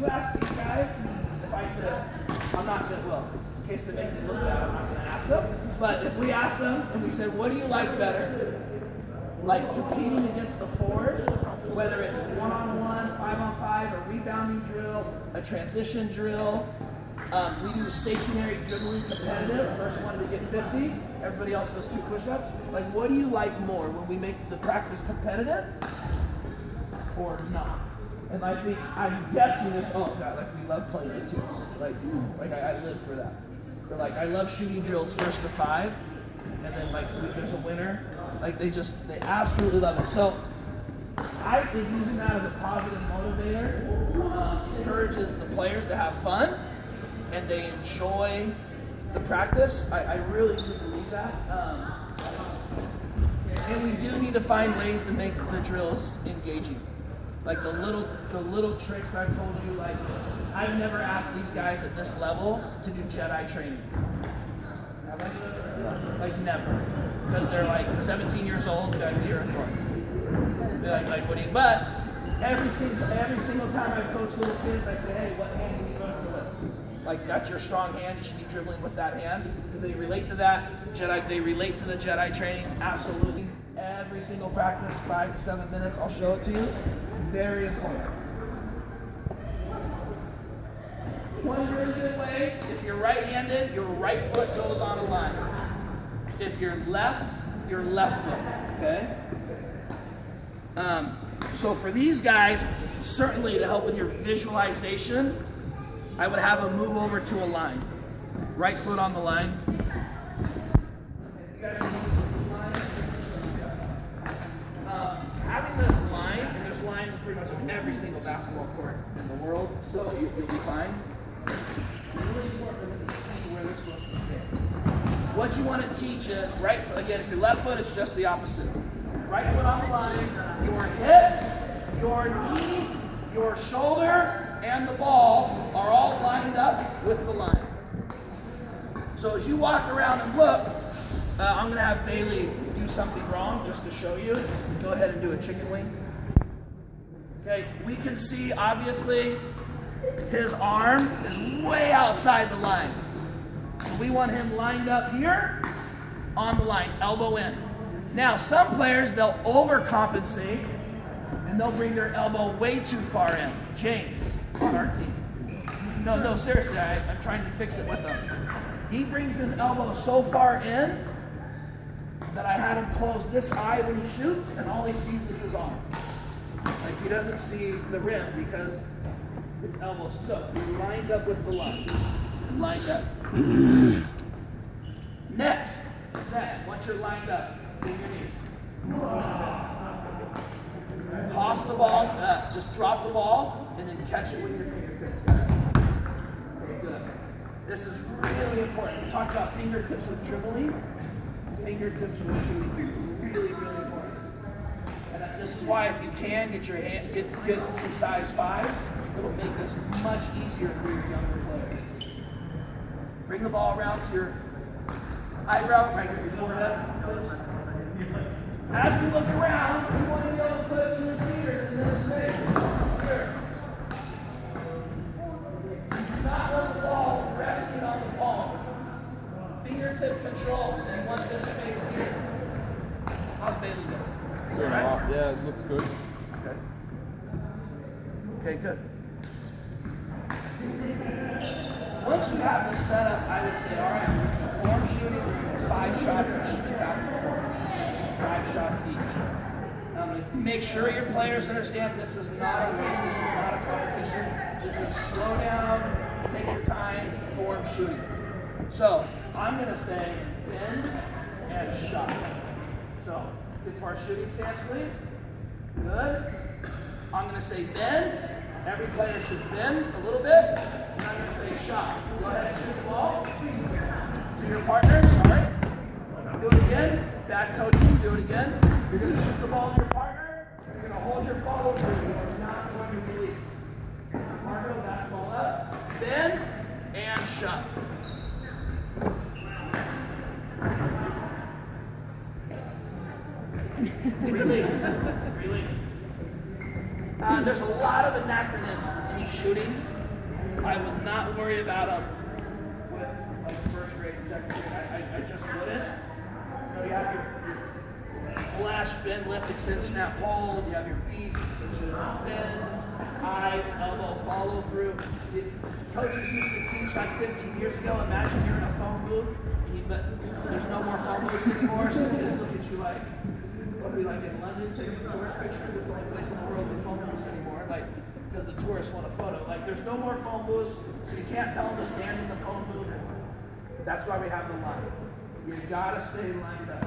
you ask these guys, if I said, I'm not good, well, in case they make me look bad, I'm not going to ask them. But if we ask them and we said, what do you like better? Like competing against the fours, whether it's 1-on-1, 5-on-5, a rebounding drill, a transition drill. We do stationary dribbling competitive, first one to get 50, everybody else does 2 push-ups. Like, what do you like more, when we make the practice competitive or not? And I think, I'm guessing it's, oh God, like we love playing the twos. Like I live for that. But like, I love shooting drills first to 5, and then like, there's a winner. Like they absolutely love it. So I think using that as a positive motivator encourages the players to have fun and they enjoy the practice. I really do believe that. And we do need to find ways to make the drills engaging. Like the little tricks I've told you, like I've never asked these guys at this level to do Jedi training. Have I? Like never. Because they're like 17 years old, got a year in court. Like what do you, but every single time I coach little kids, I say, hey, what hand do you go to lift? Like that's your strong hand, you should be dribbling with that hand. They relate to that. They relate to the Jedi training, absolutely. Every single practice, 5 to 7 minutes, I'll show it to you. Very important. One really good way, if you're right-handed, your right foot goes on a line. If you're left, your left foot, okay? So for these guys, certainly to help with your visualization, I would have them move over to a line. Right foot on the line. Having this line, and there's lines pretty much on every single basketball court in the world, so you'll be fine. Really important to see where they're supposed to stay. What you want to teach is, right foot, again, if you're left foot, it's just the opposite. Right foot on the line, your hip, your knee, your shoulder, and the ball are all lined up with the line. So as you walk around and look, I'm going to have Bailey do something wrong just to show you. Go ahead and do a chicken wing. Okay, we can see, obviously, his arm is way outside the line. So we want him lined up here on the line, elbow in. Now, some players, they'll overcompensate and they'll bring their elbow way too far in. James, on our team. No, seriously, I'm trying to fix it with him. He brings his elbow so far in that I had him close this eye when he shoots, and all he sees is his arm. Like he doesn't see the rim because his elbow's so he's lined up with the line. Lined up. Next, once you're lined up, bend your knees. Toss the ball, just drop the ball, and then catch it with your fingertips. Okay, good. This is really important. We talked about fingertips with dribbling, fingertips with shooting. Really, really important. And this is why if you can get your hand, get some size 5s, it'll make this much easier for your younger players. Bring the ball around to your eyebrow, right at your forehead, please. As we look around, we want to be able to put 2 fingers in this space. Here. Do not want the ball resting on the palm. Fingertip control, so you want this space here. How's Bailey doing? Right? Yeah, it looks good. Okay. Okay, good. Once you have this set up, I would say, all right, form shooting, we're going to 5 shots each back and forth. 5 shots each. Make sure your players understand this is not a race, this is not a competition. This is slow down, take your time, form shooting. So, I'm going to say bend and shot. So, get to our shooting stance, please. Good. I'm going to say bend. Every player should bend a little bit. And I'm going to say shot. Go ahead and shoot the ball to your partners. All right. Do it again. Bad coaching. Do it again. You're going to shoot the ball to your partner. You're going to hold your follow through. You're not going to release. Marco, basketball up. Bend and shot. Release. Release. There's a lot of acronyms to teach shooting. I would not worry about them with like first grade, second grade. I just wouldn't. You have your flash, bend, lift, extend, snap, hold. You have your beat, bend, eyes, elbow, follow through. Coaches used to teach like 15 years ago. Imagine you're in a phone booth, but there's no more phone booths anymore, so kids look at you like, what are we like in London taking tourist pictures? It's the only place in the world with phone booths anymore, like, because the tourists want a photo. Like, there's no more phone booths, so you can't tell them to stand in the phone booth. That's why we have the line. You gotta stay lined up.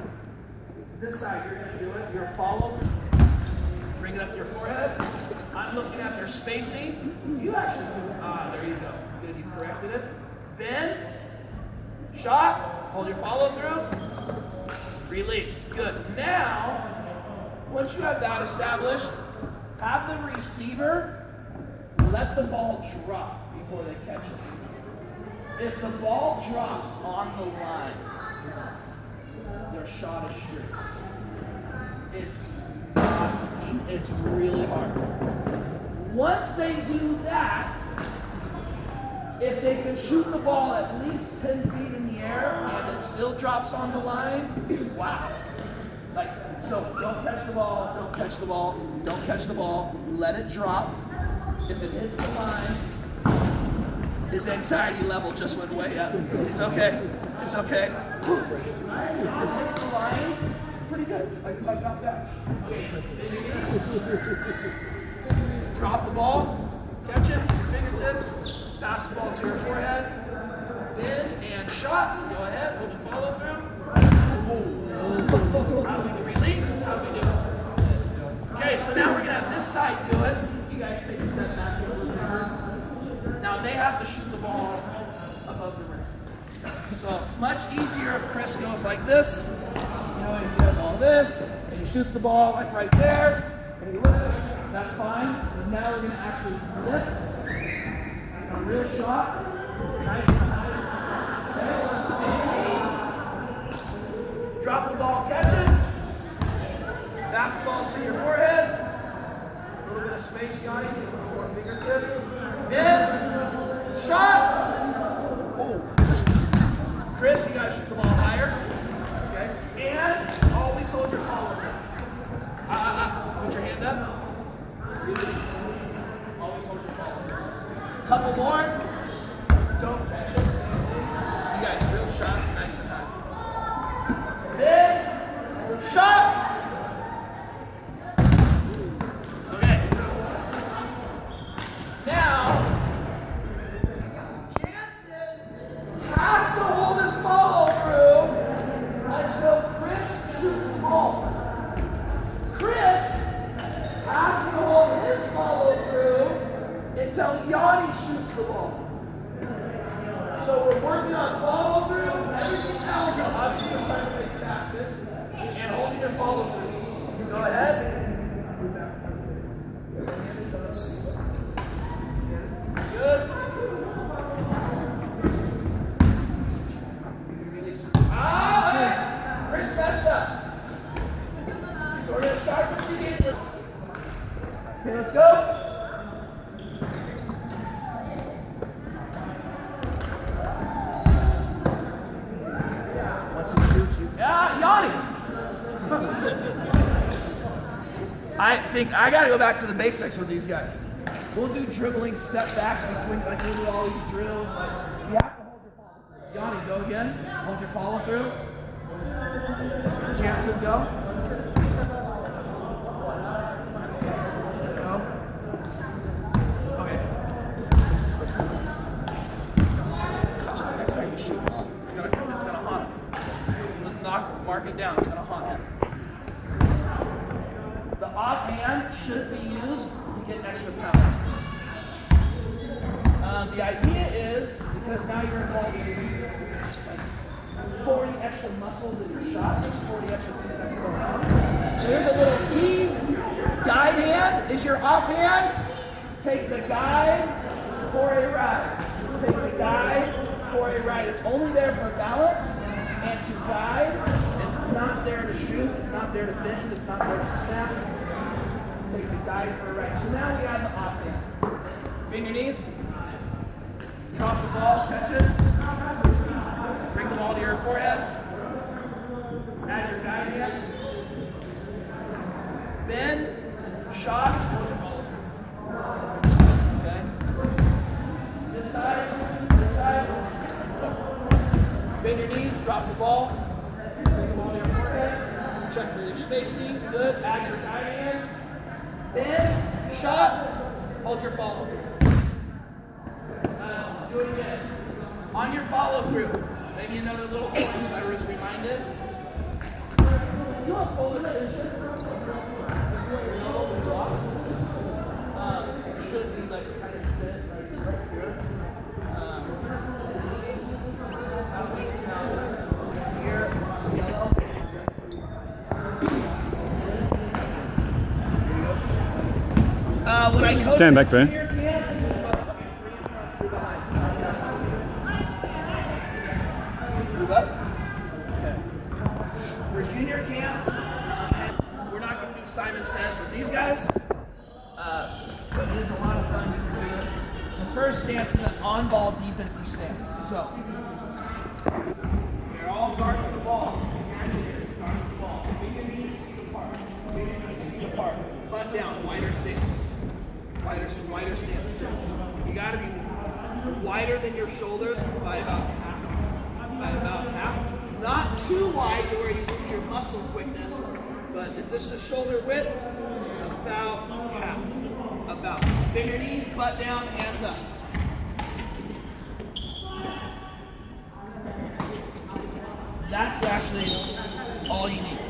This side, you're gonna do it. You're follow. Bring it up to your forehead. I'm looking at their spacing. You actually do. There you go. Good, you corrected it. Bend. Shot. Hold your follow through. Release. Good. Now, once you have that established, have the receiver let the ball drop before they catch it. If the ball drops on the line, their shot is straight. It's really hard. Once they do that, if they can shoot the ball at least 10 feet in the air and it still drops on the line, wow. Like, so don't catch the ball, don't catch the ball, don't catch the ball, let it drop. If it hits the line, his anxiety level just went way up. It's okay, it's okay. If it hits the line, pretty good, like not bad. Drop the ball, catch it, fingertips, pass the ball to your forehead, bend and shot. Go ahead, hold your follow through. How do we release? How do we do it? Okay, so now we're gonna have this side do it. You guys take a step back. Now they have to shoot the ball above the rim. So much easier if Chris goes like this. You know, he does all this, and he shoots the ball like right there, and he lifts. That's fine. And now we're gonna actually lift. A real shot. Nice and high. Okay. Drop the ball, catch it. Basketball to your forehead. A little bit of space, Yanni. A little more fingertip. In. Shot. Oh. Chris, you gotta shoot the ball higher. Okay. And always hold your follow through. Put your hand up. Release. Always hold your follow. Couple more. Don't catch it. You guys, real shots, nice and high. Big shot. Okay. Now, Jansen has to hold his follow through until Chris shoots the ball. Chris has to hold his follow through until Yanni shoots the ball. So we're working on follow through, everything else. Obviously, we're trying to make basket and holding your follow through. Go ahead. Good. Release. Ah, Chris messed up. So we're gonna start with the game. Okay, let's go. Yanni! I think I gotta go back to the basics with these guys. We'll do dribbling setbacks between, like we do all these drills. Like, you have to hold your follow through. Yanni, go again. Hold your follow through. Jansen, go. Go. Okay. Next time he shoots, it's gonna haunt him. Mark it down, it's going to haunt him. The offhand should be used to get extra power. The idea is, because now you're involved in like 40 extra muscles in your shot, there's 40 extra things that can go on. So here's a little key. Guide hand is your offhand. Take the guide for a ride. Take the guide for a ride. It's only there for balance and to guide. It's not there to shoot, it's not there to bend, it's not there to snap. take a dive for a ride. So now we have the offhand. Bend your knees. Drop the ball, catch it. Bring the ball to your forehead. Add your guide hand. Bend, shot. Okay. This side, this side. Bend your knees, drop the ball. Bring the ball to your forehead. Check for your spacing. Good. Add your guide hand. Bend, shot. Hold your follow through. Do it again. On your follow through. Maybe another little point that I was reminded. You have full extension. It should be like kind of bent right here. That makes sound here, yellow. When I coach stand back there. Move up. Okay. For junior camps, we're not going to do Simon Says with these guys, but it is a lot of fun. You can do this. The first stance is an on-ball defensive stance. So you're all guarding the ball. Guarding the ball. Bring your knees apart. Bring your knees apart. Butt down. Wider stance. Wider stance. You got to be wider than your shoulders by about half. Not too wide to where you lose your muscle quickness, but if this is shoulder width, about half. About. Bend your knees, butt down, hands up. That's actually all you need.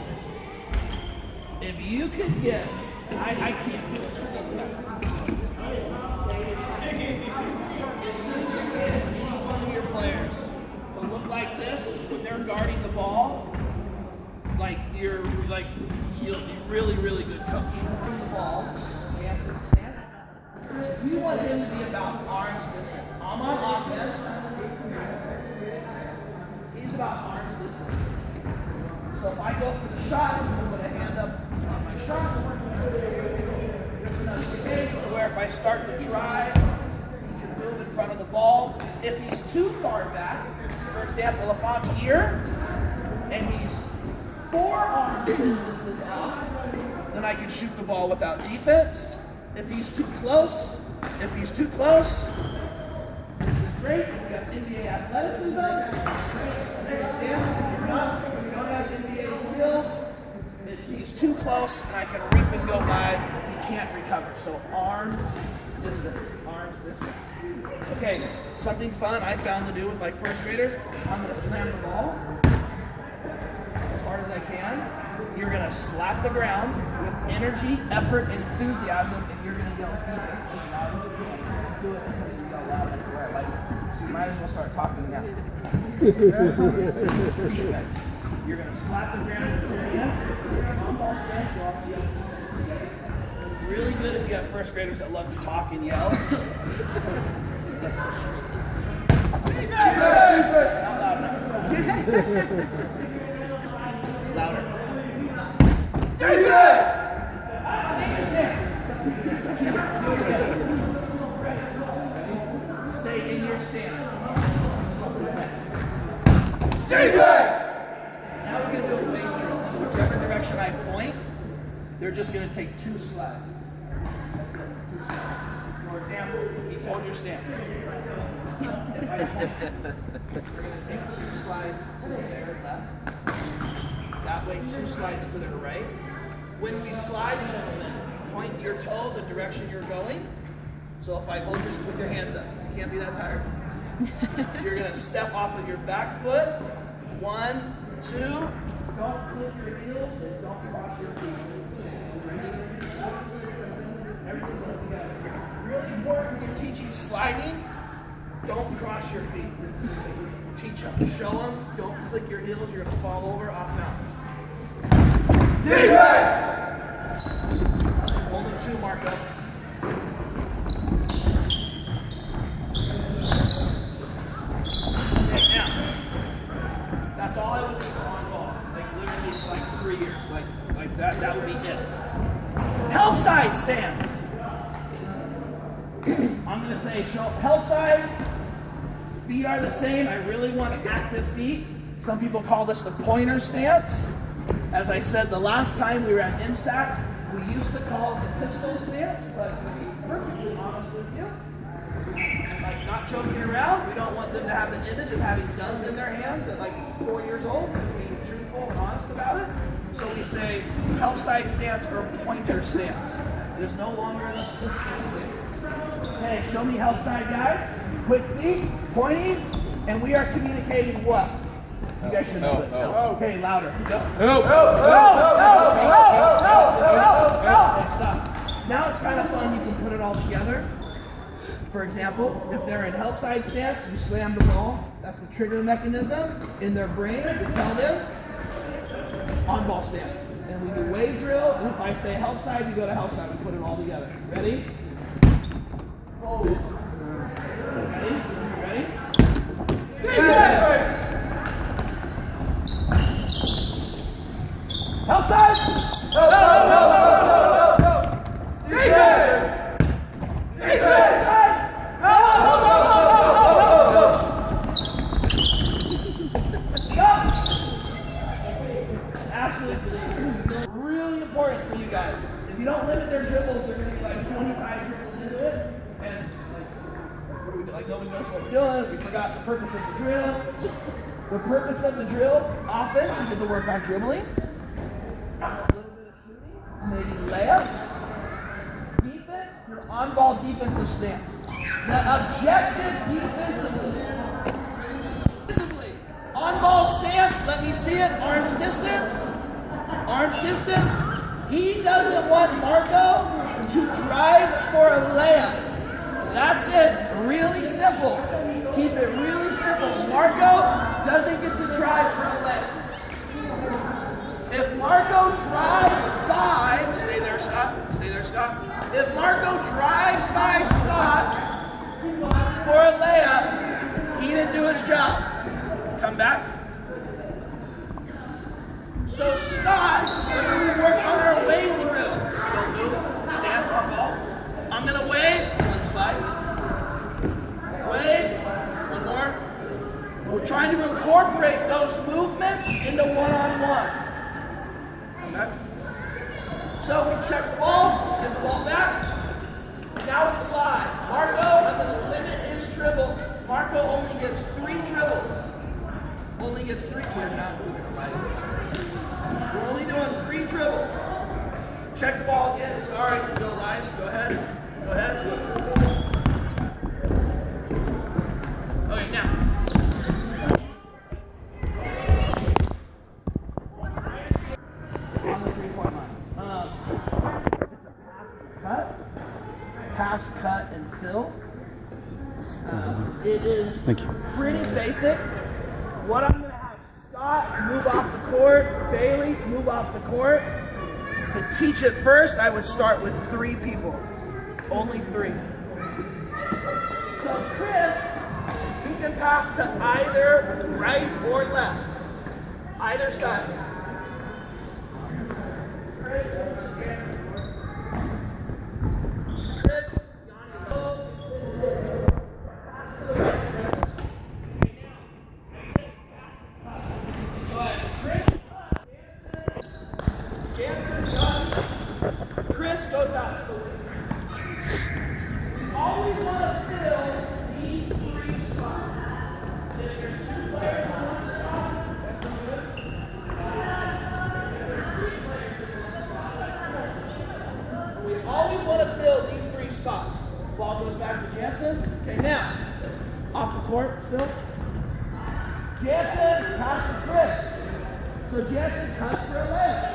If you could get, I can't do it with these guys. If you could get any one of your players to look like this when they're guarding the ball, like you're really, really good coach. Bring the ball, hands in stance. You want him to be about arm's distance. I'm on offense. He's about arm's distance. So if I go for the shot, I'm going to put a hand up on my shot. There's enough space to where if I start to drive, he can move in front of the ball. If he's too far back, for example, if I'm here and he's 4 arm distances off, then I can shoot the ball without defense. If he's too close, this is great. If you have NBA athleticism, understand if you don't have NBA skills, if he's too close and I can reap and go by, he can't recover. So arms distance. Okay, something fun I found to do with like first graders. I'm going to slam the ball as hard as I can. You're going to slap the ground with energy, effort, and enthusiasm, and you're going to yell defense as loud as you can. Do it until you yell loud as where I like it. So you might as well start talking now. Defense. You're going to slap the ground with energy. On-ball stance, you'll have to yell defense. It's really good if you have first graders that love to talk and yell. Louder. Defense! Stay in your stance. Stay in your stance. Defense! Now we're going to do a weight drill. So whichever direction I point, they're just going to take 2 slides. For example, you hold your stance. If I point, we're going to take 2 slides to their left. That way, 2 slides to their right. When we slide, gentlemen, point your toe the direction you're going. So if I hold this with your hands up, you can't be that tired. You're going to step off of your back foot. 1, 2. Don't clip your heels and don't cross your feet. Everything's going together. Really important when you're teaching sliding, don't cross your feet. Teach them, show them, don't click your heels, you're going to fall over off balance. Defense! Only 2, Marco. Okay, now, that's all I would do for on ball. Like literally for like 3 years. Like that would be it. Help side say help side. Feet are the same. I really want active feet. Some people call this the pointer stance. As I said the last time we were at IMSAC, we used to call it the pistol stance, but to be perfectly honest with you, like not joking around, we don't want them to have the image of having guns in their hands at like 4 years old, and being truthful and honest about it. So we say help side stance or pointer stance. There's no longer the pistol stance. Okay, show me help side, guys. Quick feet, pointing, and we are communicating what? You guys should know this. Okay, louder. Go. Okay, stop. Now it's kind of fun. You can put it all together. For example, if they're in help side stance, you slam the ball. That's the trigger mechanism in their brain to tell them on ball stance. And we do wave drill. And if I say help side, you go to help side. We put it all together. Ready? Hold it. Ready? Ready? Yes! Help side! Help defense! Defense! Absolutely. Really important for you guys. If you don't limit their dribbles, they're going to be like 25 dribbles into it. And like nobody knows what we're doing. We forgot the purpose of the drill. The purpose of the drill, offense, you get to work on dribbling. A little bit of shooting, maybe layups. Defense, your on-ball defensive stance. The objective defensively. On-ball stance, let me see it. Arms distance. Arms distance. He doesn't want Marco to drive for a layup. That's it. Really simple. Keep it really simple. Marco doesn't get to drive for a layup. If Marco drives by, stay there, Scott. Stay there, Scott. If Marco drives by Scott for a layup, he didn't do his job. Come back. So Scott, we're going to work on our wave drill. Don't move. Stance on ball. I'm going to wave. One slide. Wave. One more. We're trying to incorporate those movements into one-on-one. So we check the ball, get the ball back. Now it's alive. Marco, I'm going to limit his dribbles. Marco only gets 3 dribbles. Only gets 3. We're only doing 3 dribbles. Check the ball again. Sorry, go live. Go ahead. Go ahead. Okay, now. Pass, cut, and fill. It is pretty basic. What I'm going to have Scott move off the court, Bailey move off the court. To teach it first, I would start with 3 people. Only 3. So Chris, you can pass to either right or left. Either side. Chris, Chris goes out to the wing. We always want to fill these 3 spots. If there's 2 players on one spot, that's no good. If there's 3 players in one spot, that's good. We always want to fill these 3 spots. Ball goes back to Jansen. Okay, now, off the court still. Jansen, pass to Chris. So Jansen cuts for a layup.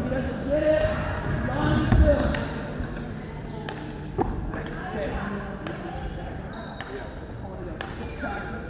He doesn't get it. Lonnie fills. Okay. Hold it up. 6 passes.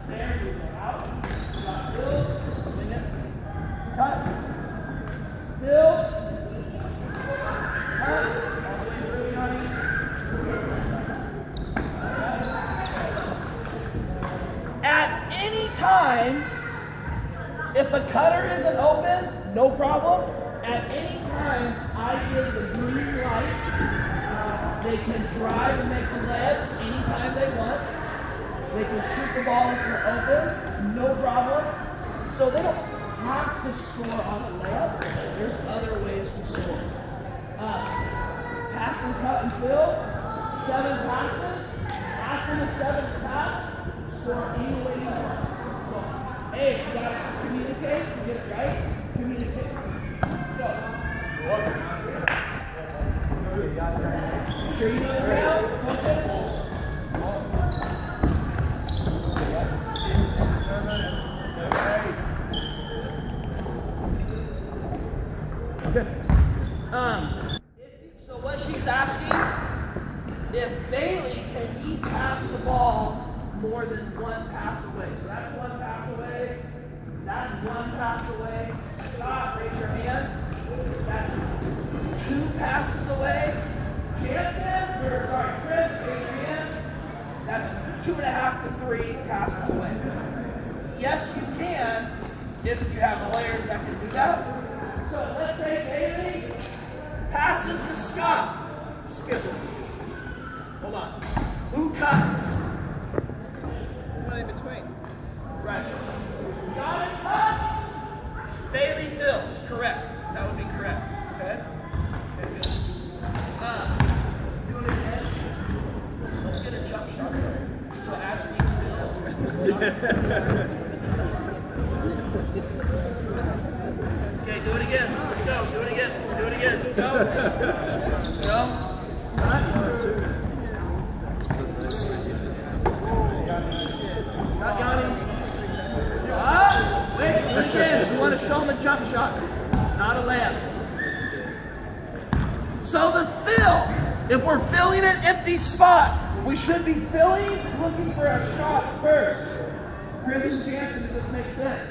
There you go. Out. Stop. Fill. Cut. Fill. Cut. All the way through, Johnny. At any time, if the cutter isn't open, no problem. At any time, I give the green light. They can drive and make the layup anytime they want. They can shoot the ball if they're open, no problem. So they don't have to score on a layup. There's other ways to score. Pass and cut and fill. 7 passes. After the 7th pass, score any way you want. So, hey, you gotta communicate, you get it right, communicate. So, sure you know the round, focus. So what she's asking, if Bailey, can he pass the ball more than 1 pass away? So that's 1 pass away. That's 1 pass away. Scott, raise your hand. That's 2 passes away. Jansen, or sorry, Chris, raise your hand. That's 2.5 to 3 passes away. Yes, you can if you have players that can do that. So let's say Bailey passes to Scott. Skip it. Hold on. Who cuts? One in between. Right. Got it, cuts. Bailey fills. Correct. That would be correct. Okay? Okay, good. Do it again. Let's get a jump shot. So as we fill. Okay, do it again. Let's go. Do it again. Do it again. Go. Go. Cut. Shot, Johnny. Wait, do it again. You want to show him a jump shot, not a layup. So the fill, if we're filling an empty spot, we should be filling, looking for a shot first. Chris and Jansen, does this make sense?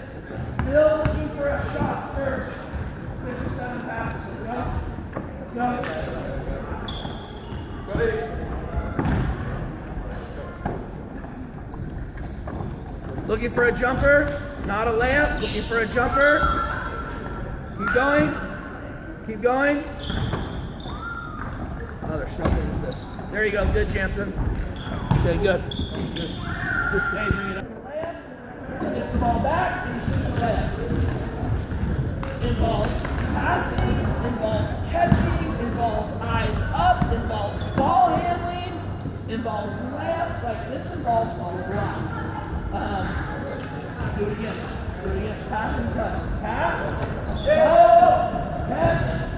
Fill, looking for a shot first. 6 or 7 passes. Let's go. Let's go. Ready? Looking for a jumper, not a layup. Looking for a jumper. Keep going. Keep going. Oh, they're struggling with this. There you go. Good, Jansen. Okay, good. Good. Okay, bring it up. Layup. Gets the ball back and he shoots the layup. Involves passing, involves catching, involves eyes up, involves ball handling, involves layups. Like this involves a lot. Do it again. Do it again. Pass and cut. Pass. Go. Catch.